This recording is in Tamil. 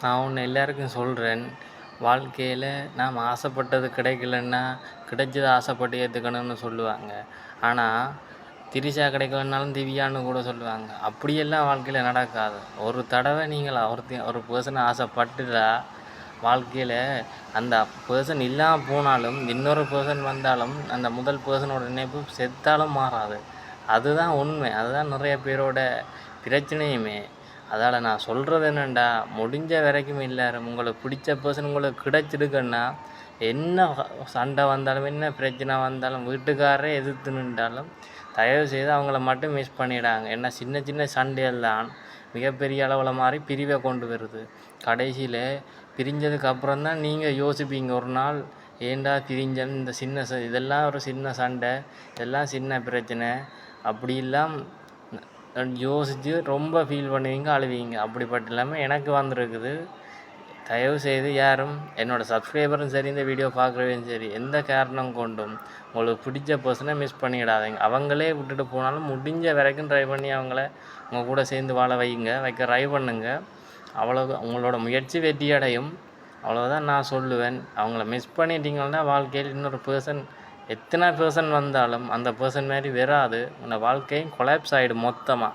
நான் ஒன்று எல்லாருக்கும் சொல்கிறேன். வாழ்க்கையில் நாம் ஆசைப்பட்டது கிடைக்கலன்னா, கிடைச்சத ஆசைப்பட்டு ஏற்றுக்கணும்னு சொல்லுவாங்க. ஆனால் திரிஷா கிடைக்கலனாலும் திவ்யான்னு கூட சொல்லுவாங்க. அப்படியெல்லாம் வாழ்க்கையில் நடக்காது. ஒரு தடவை நீங்கள் ஒரு பெர்சனை ஆசைப்பட்டுட்டா, வாழ்க்கையில் அந்த பெர்சன் இல்லாமல் போனாலும் இன்னொரு பெர்சன் வந்தாலும் அந்த முதல் பெர்சனோட நினைப்பு செத்தாலும் மாறாது. அதுதான் உண்மை. அதுதான் நிறைய பேரோட பிரச்சனையுமே. அதால் நான் சொல்கிறது என்னென்னா, முடிஞ்ச வரைக்கும் எல்லாரும் உங்களுக்கு பிடிச்ச பெர்சன் உங்களுக்கு கிடைச்சிருக்குன்னா, என்ன சண்டை வந்தாலும் என்ன பிரச்சனை வந்தாலும் வீட்டுக்காரரே எதிர்த்து நின்றாலும் தயவுசெய்து அவங்கள மட்டும் மிஸ் பண்ணிடாங்க. ஏன்னா சின்ன சின்ன சண்டைகள் தான் மிகப்பெரிய அளவில் மாறி பிரிவை கொண்டு வருது. கடைசியில் பிரிஞ்சதுக்கு அப்புறம் தான் நீங்கள் யோசிப்பீங்க ஒரு நாள், ஏண்டா பிரிஞ்சன், இந்த சின்ன இதெல்லாம் ஒரு சின்ன சண்டை, இதெல்லாம் சின்ன பிரச்சனை அப்படிலாம் யோசித்து ரொம்ப ஃபீல் பண்ணுவீங்க, அழுவீங்க. அப்படிப்பட்ட இல்லாமல் எனக்கு வந்திருக்குது. தயவுசெய்து யாரும் என்னோடய சப்ஸ்கிரைபரும் சரி, இந்த வீடியோ பார்க்குறவங்க சரி, எந்த காரணம் கொண்டும் உங்களுக்கு பிடிச்ச பர்சனை மிஸ் பண்ணிடாதீங்க. அவங்களே விட்டுட்டு போனாலும் முடிஞ்ச வரைக்கும் ட்ரை பண்ணி அவங்கள உங்கள் கூட சேர்ந்து வாழ வைக்க ட்ரை பண்ணுங்க. அவ்வளோ உங்களோட முயற்சி வெற்றி அடையும். அவ்வளோதான் நான் சொல்லுவேன். அவங்கள மிஸ் பண்ணிட்டீங்கன்னா வாழ்க்கையில் இன்னொரு பர்சன் எத்தனை பர்சன் வந்தாலும் அந்த பர்சன் மாதிரி வராது. உங்கள் வாழ்க்கையும் கொலாப்ஸ் ஆகிடும் மொத்தமாக.